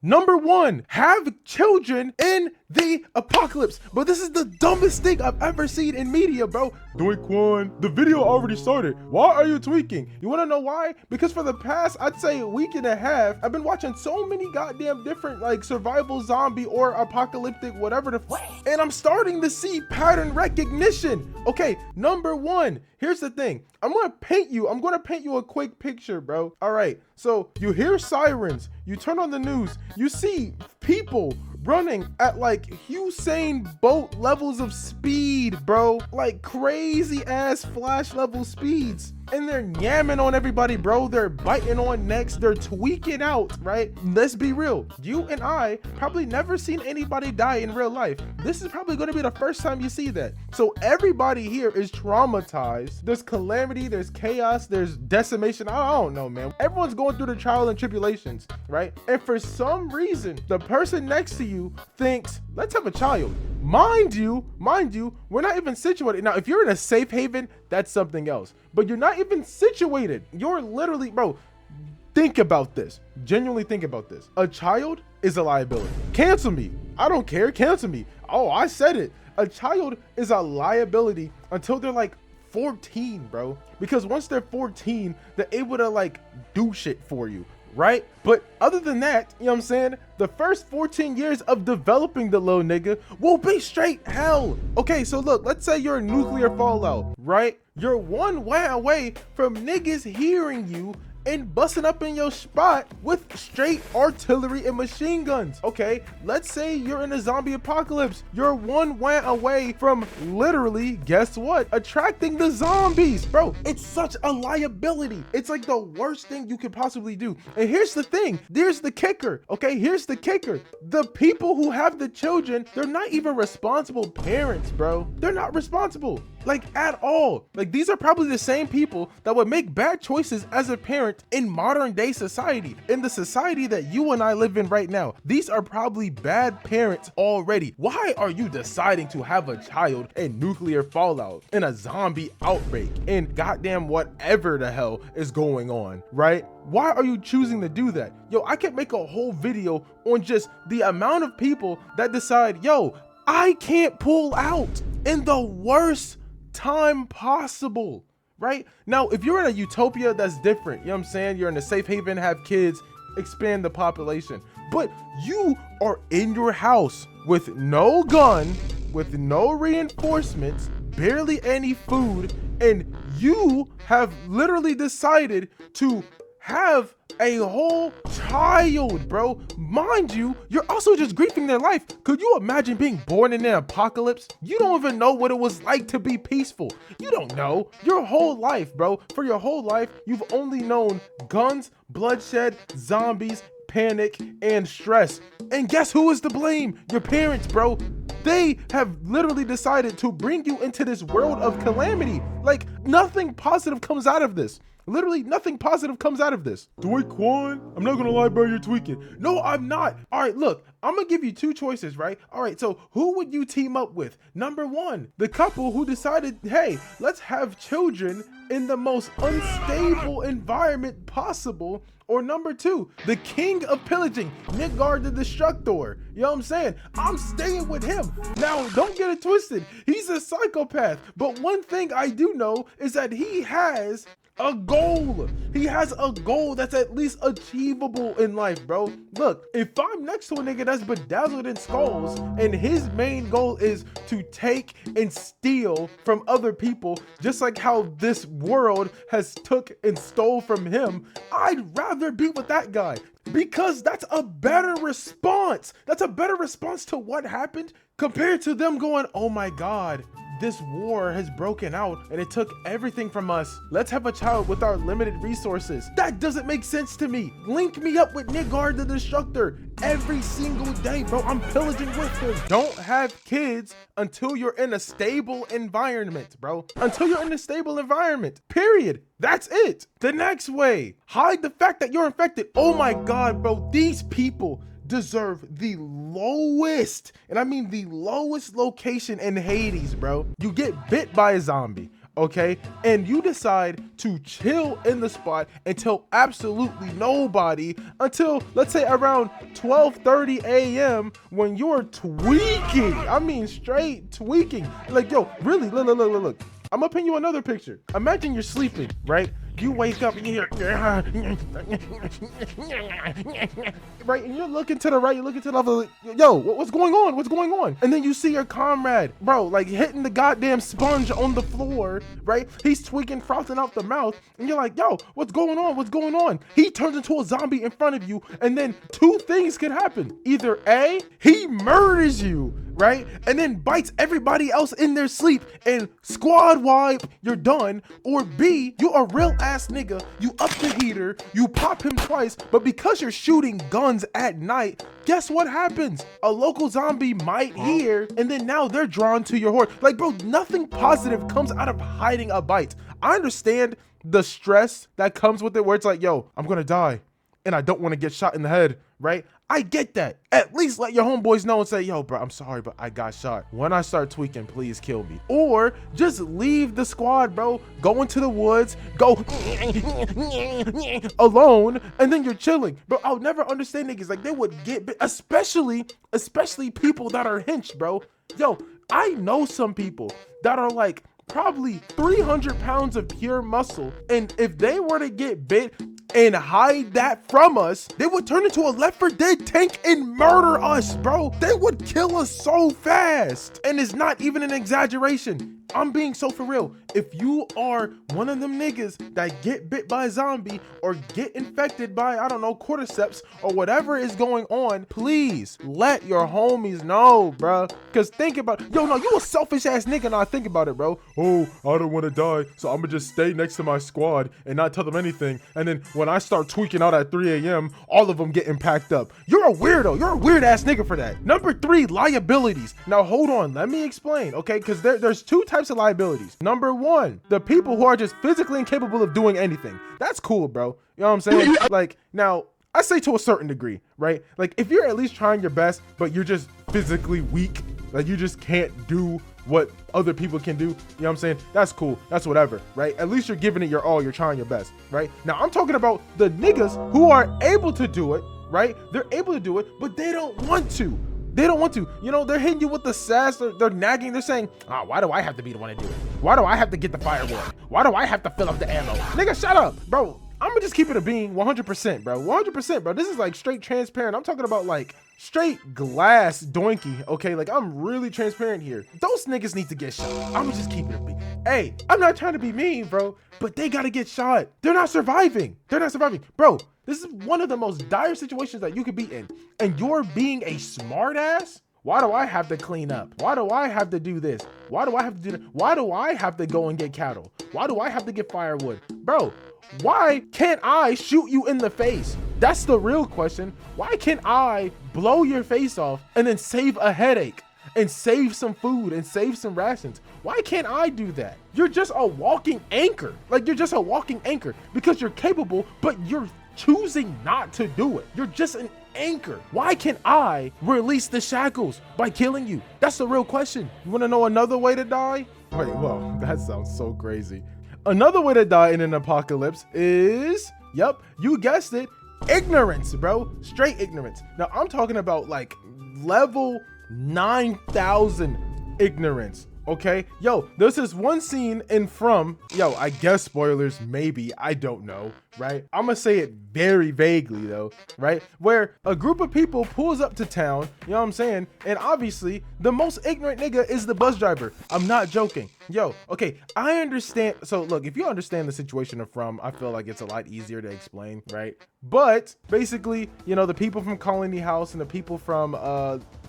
Number one, have children in the apocalypse. But this is the dumbest thing I've ever seen in media, bro. Daquan, the video already started. Why are you tweaking? You wanna know why? Because for the past, I'd say a week and a half, I've been watching so many goddamn different like survival zombie or apocalyptic, whatever the and I'm starting to see pattern recognition. Okay, number one, here's the thing. I'm gonna paint you a quick picture, bro. All right, so you hear sirens, you turn on the news, you see people running at like Usain Bolt levels of speed, bro. Like crazy ass Flash level speeds. And they're yamming on everybody, bro. They're biting on necks. They're tweaking out, right? Let's be real. You and I probably never seen anybody die in real life. This is probably going to be the first time you see that. So everybody here is traumatized. There's calamity, there's chaos, there's decimation. I don't know, man. Everyone's going through the trial and tribulations, right? And for some reason, the person next to you thinks, let's have a child. Mind you, we're not even situated. Now, if you're in a safe haven, that's something else. But you're not even situated. You're literally, bro, think about this. Genuinely think about this. A child is a liability. Cancel me. I don't care. Cancel me. Oh, I said it. A child is a liability until they're like 14, bro. Because once they're 14, they're able to like do shit for you, right? But other than that, you know what I'm saying? The first 14 years of developing the little nigga will be straight hell. Okay, so look, let's say you're a nuclear fallout, right? You're one way away from niggas hearing you and busting up in your spot with straight artillery and machine guns. Okay, let's say you're in a zombie apocalypse. You're one way away from literally, guess what? Attracting the zombies. Bro, it's such a liability. It's like the worst thing you could possibly do. And here's the thing, there's the kicker, okay? Here's the kicker. The people who have the children, they're not even responsible parents, bro. They're not responsible, like at all. Like these are probably the same people that would make bad choices as a parent in modern day society, in the society that you and I live in right now. These are probably bad parents already. Why are you deciding to have a child in nuclear fallout, in a zombie outbreak, in goddamn whatever the hell is going on, right? Why are you choosing to do that? Yo, I could make a whole video on just the amount of people that decide, yo, I can't pull out in the worst time possible. Right? Now, if you're in a utopia, that's different. You know what I'm saying? You're in a safe haven, have kids, expand the population. But you are in your house with no gun, with no reinforcements, barely any food, and you have literally decided to have a whole child, bro. Mind you, you're also just grieving their life. Could you imagine being born in an apocalypse? You don't even know what it was like to be peaceful. You don't know. Your whole life, bro, for your whole life, you've only known guns, bloodshed, zombies, panic, and stress. And guess who is to blame? Your parents, bro. They have literally decided to bring you into this world of calamity. Like, nothing positive comes out of this. Literally nothing positive comes out of this. Daquan, I'm not gonna lie, bro, you're tweaking. No, I'm not. All right, look, I'm gonna give you two choices, right? All right, so who would you team up with? Number one, the couple who decided, hey, let's have children in the most unstable environment possible. Or number two, the king of pillaging, Midgard the Destructor. You know what I'm saying? I'm staying with him. Now, don't get it twisted. He's a psychopath. But one thing I do know is that he has a goal. He has a goal that's at least achievable in life, bro. Look, if I'm next to a nigga that's bedazzled in skulls and his main goal is to take and steal from other people, just like how this world has took and stole from him, I'd rather be with that guy. Because that's a better response. That's a better response to what happened compared to them going, oh my God, this war has broken out and it took everything from us. Let's have a child with our limited resources. That doesn't make sense to me. Link me up with Midgard the Destructor every single day, bro. I'm pillaging with him. Don't have kids until you're in a stable environment, bro. Until you're in a stable environment, period. That's it. The next way, hide the fact that you're infected. Oh my God, bro, these people deserve the lowest, and I mean the lowest location in Hades, bro. You get bit by a zombie. okay? And you decide to chill in the spot and tell absolutely nobody until, let's say, around 12:30 a.m. when you're tweaking. I mean, straight tweaking. Like, yo, really, look. I'm gonna paint you another picture. Imagine you're sleeping, right? You wake up and you hear, right? And you're looking to the right, you're looking to the left, like, yo, what's going on? What's going on? And then you see your comrade, bro, like hitting the goddamn sponge on the floor, right? He's tweaking, frothing out the mouth, and you're like, yo, what's going on? What's going on? He turns into a zombie in front of you, and then two things can happen. Either A, he murders you, right? And then bites everybody else in their sleep and squad wipe, you're done. Or B, you a real ass nigga, you up the heater, you pop him twice, but because you're shooting guns at night, guess what happens? A local zombie might hear, and then now they're drawn to your horde. Like, bro, nothing positive comes out of hiding a bite. I understand the stress that comes with it, where it's like, yo, I'm gonna die and I don't want to get shot in the head, right? I get that. At least let your homeboys know and say, yo, bro, I'm sorry, but I got shot. When I start tweaking, please kill me. Or just leave the squad, bro. Go into the woods, go alone, and then you're chilling. Bro, I'll never understand niggas. Like, they would get bit, especially people that are hinched, bro. Yo, I know some people that are like probably 300 pounds of pure muscle. And if they were to get bit and hide that from us, they would turn into a Left 4 Dead tank and murder us, bro. They would kill us so fast. And it's not even an exaggeration. I'm being so for real. If you are one of them niggas that get bit by a zombie or get infected by, I don't know, cordyceps or whatever is going on, please let your homies know, bro. Because think about, yo, no, you a selfish ass nigga. Now think about it, bro. Oh, I don't want to die, so I'm gonna just stay next to my squad and not tell them anything. And then when I start tweaking out at 3 a.m., all of them getting packed up. You're a weirdo. You're a weird ass nigga for that. Number 3, liabilities. Now hold on, let me explain, okay? Because there's two types of liabilities. Number 1, the people who are just physically incapable of doing anything. That's cool, bro. You know what I'm saying? Like, now, I say to a certain degree, right? Like, if you're at least trying your best, but you're just physically weak, like you just can't do what other people can do, you know what I'm saying? That's cool. That's whatever, right? At least you're giving it your all. You're trying your best, right? Now, I'm talking about the niggas who are able to do it, right? They're able to do it, but they don't want to. They don't want to. You know, they're hitting you with the sass. They're nagging. They're saying, why do I have to be the one to do it? Why do I have to get the firewood? Why do I have to fill up the ammo? Nigga, shut up, bro. I'm gonna just keep it a bean 100%, bro. 100%, bro. This is like straight transparent. I'm talking about like straight glass doinky, okay? Like, I'm really transparent here. Those niggas need to get shot. I'm gonna just keep it a bean. Hey, I'm not trying to be mean, bro, but they gotta get shot. They're not surviving. They're not surviving. Bro, this is one of the most dire situations that you could be in. And you're being a smart ass? Why do I have to clean up? Why do I have to do this? Why do I have to do that? Why do I have to go and get cattle? Why do I have to get firewood? Bro, why can't I shoot you in the face? That's the real question. Why can't I blow your face off and then save a headache and save some food and save some rations? Why can't I do that? You're just a walking anchor. Like, you're just a walking anchor because you're capable, but you're choosing not to do it. You're just an anchor. Why can't I release the shackles by killing you? That's the real question. You want to know another way to die? Wait, whoa, that sounds so crazy. Another way to die in an apocalypse is, yep, you guessed it, ignorance, bro. Straight ignorance. Now, I'm talking about like level 9,000 ignorance. Okay, yo, there's this one scene in From, yo, I guess spoilers, maybe, I don't know, right? I'm gonna say it very vaguely though, right? Where a group of people pulls up to town, you know what I'm saying? And obviously, the most ignorant nigga is the bus driver. I'm not joking. Yo, okay, I understand. So look, if you understand the situation of From, I feel like it's a lot easier to explain, right? But basically, you know, the people from Colony House and the people from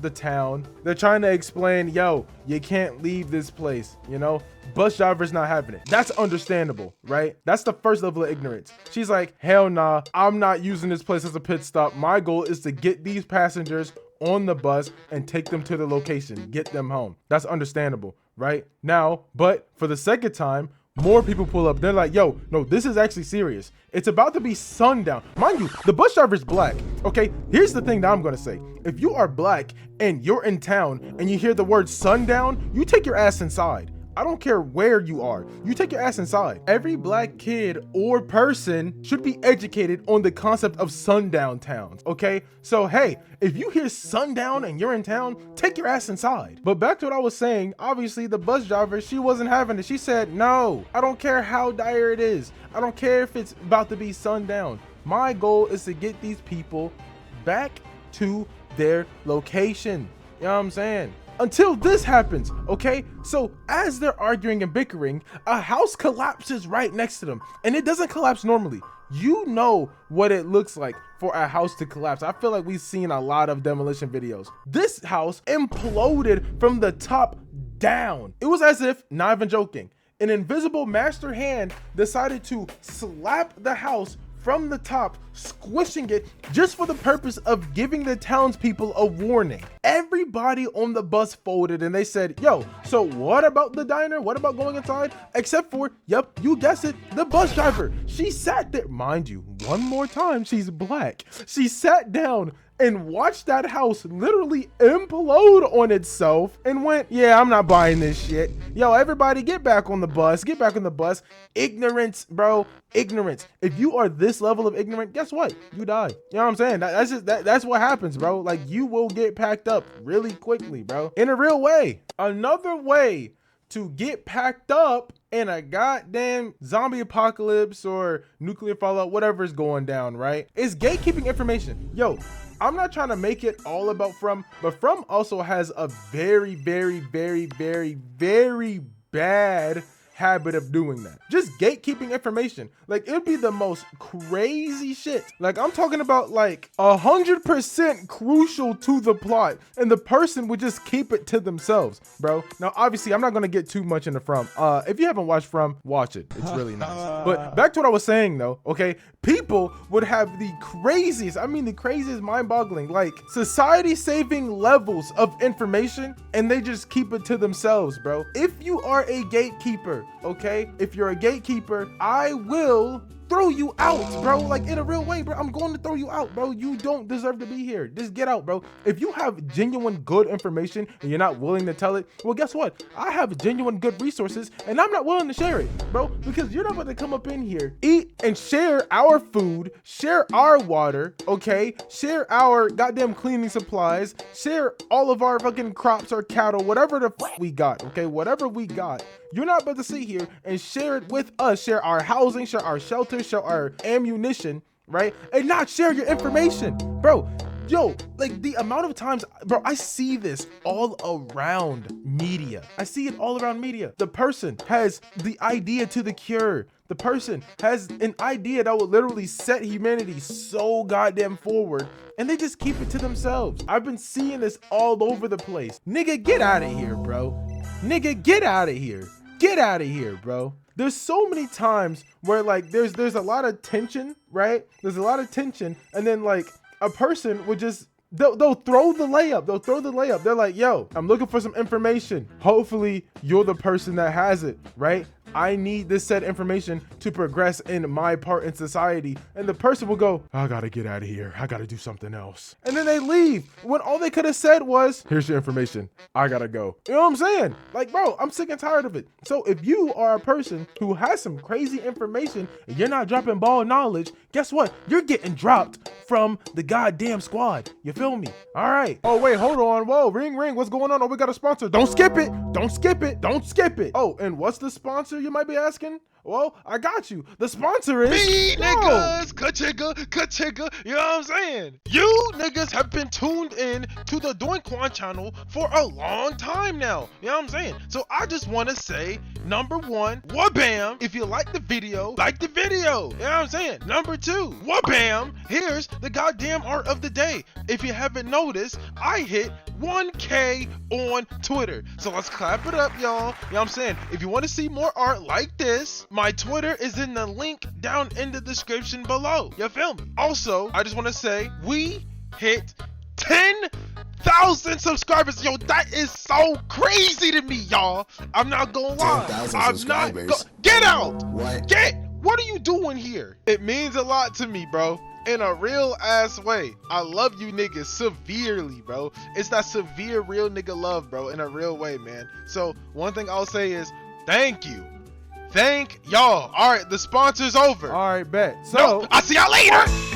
the town, they're trying to explain, yo, you can't leave this place, you know? Bus driver's not having it. That's understandable, right? That's the first level of ignorance. She's like, hell nah, I'm not using this place as a pit stop. My goal is to get these passengers on the bus and take them to the location, get them home. That's understandable, right? Now, but for the second time, more people pull up. They're like, yo, no, this is actually serious. It's about to be sundown. Mind you, the bus driver's black. Okay, here's the thing that I'm gonna say. If you are black and you're in town and you hear the word sundown, you take your ass inside. I don't care where you are. You take your ass inside. Every black kid or person should be educated on the concept of sundown towns, okay? So, hey, if you hear sundown and you're in town, take your ass inside. But back to what I was saying, obviously the bus driver, she wasn't having it. She said, no, I don't care how dire it is. I don't care if it's about to be sundown. My goal is to get these people back to their location. You know what I'm saying? Until this happens, okay? So as they're arguing and bickering, a house collapses right next to them, and it doesn't collapse normally. You know what it looks like for a house to collapse. I feel like we've seen a lot of demolition videos. This house imploded from the top down. It was as if, not even joking, an invisible master hand decided to slap the house from the top, squishing it just for the purpose of giving the townspeople a warning. Everybody on the bus folded and they said, yo, so what about the diner? What about going inside? Except for, yep, you guessed it, the bus driver. She sat there, mind you, one more time, she's black. She sat down and watched that house literally implode on itself and went, yeah, I'm not buying this shit. Yo, everybody get back on the bus. Get back on the bus. Ignorance, bro. Ignorance. If you are this level of ignorant, guess what? You die. You know what I'm saying? That's what happens, bro. Like, you will get packed up really quickly, bro. In a real way. Another way to get packed up in a goddamn zombie apocalypse or nuclear fallout, whatever is going down, right, is gatekeeping information. Yo, I'm not trying to make it all about From, but From also has a very, very, very, very, very bad habit of doing that. Just gatekeeping information. Like, it'd be the most crazy shit. Like, I'm talking about like 100% crucial to the plot, and the person would just keep it to themselves, bro. Now, obviously, I'm not gonna get too much into From. If you haven't watched From, watch it. It's really nice. But back to what I was saying though, okay? People would have the craziest, I mean the craziest, mind-boggling, like society-saving levels of information, and they just keep it to themselves, bro. If you are a gatekeeper, okay, if you're a gatekeeper, I will throw you out, bro. Like, in a real way, bro. I'm going to throw you out, bro. You don't deserve to be here. Just get out, bro. If you have genuine good information and you're not willing to tell it, well, guess what? I have genuine good resources and I'm not willing to share it, bro, because you're not about to come up in here, eat and share our food, share our water, okay, share our goddamn cleaning supplies, share all of our fucking crops or cattle, whatever the fuck we got, okay, whatever we got. You're not about to sit here and share it with us, share our housing, share our shelter, share our ammunition, right? And not share your information, bro. Yo, like, the amount of times, bro, I see this all around media. I see it all around media. The person has the idea to the cure. The person has an idea that will literally set humanity so goddamn forward, and they just keep it to themselves. I've been seeing this all over the place. Nigga, get out of here, bro. Nigga, get out of here. Get out of here, bro. There's so many times where, like, there's a lot of tension, right? There's a lot of tension, and then, like, a person would just, they'll throw the layup. They'll throw the layup. They're like, yo, I'm looking for some information. Hopefully you're the person that has it, right? I need this said information to progress in my part in society. And the person will go, I gotta get out of here. I gotta do something else. And then they leave when all they could have said was, here's your information. I gotta go. You know what I'm saying? Like, bro, I'm sick and tired of it. So if you are a person who has some crazy information and you're not dropping ball knowledge, guess what? You're getting dropped from the goddamn squad. You feel me? All right. Oh, wait, hold on. Whoa, ring, ring. What's going on? Oh, we got a sponsor. Don't skip it. Don't skip it. Don't skip it. Oh, and what's the sponsor, you might be asking? Well, I got you. The sponsor is me, niggas. Ka-chigga. You know what I'm saying? You niggas have been tuned in to the Doing Quan channel for a long time now. You know what I'm saying? So I just want to say, number one, wha-bam. If you like the video, like the video. You know what I'm saying? Number two, wha-bam. Here's the goddamn art of the day. If you haven't noticed, I hit 1K on Twitter. So let's clap it up, y'all. You know what I'm saying? If you want to see more art like this, my Twitter is in the link down in the description below. You feel me? Also, I just want to say we hit 10,000 subscribers. Yo, that is so crazy to me, y'all. I'm not gonna lie. 10,000 I'm subscribers. not get out. What? What are you doing here? It means a lot to me, bro. In a real ass way. I love you niggas severely, bro. It's that severe real nigga love, bro, in a real way, man. So one thing I'll say is Thank you. Thank y'all. All right, the sponsor's over. All right, bet. So No, I'll see y'all later.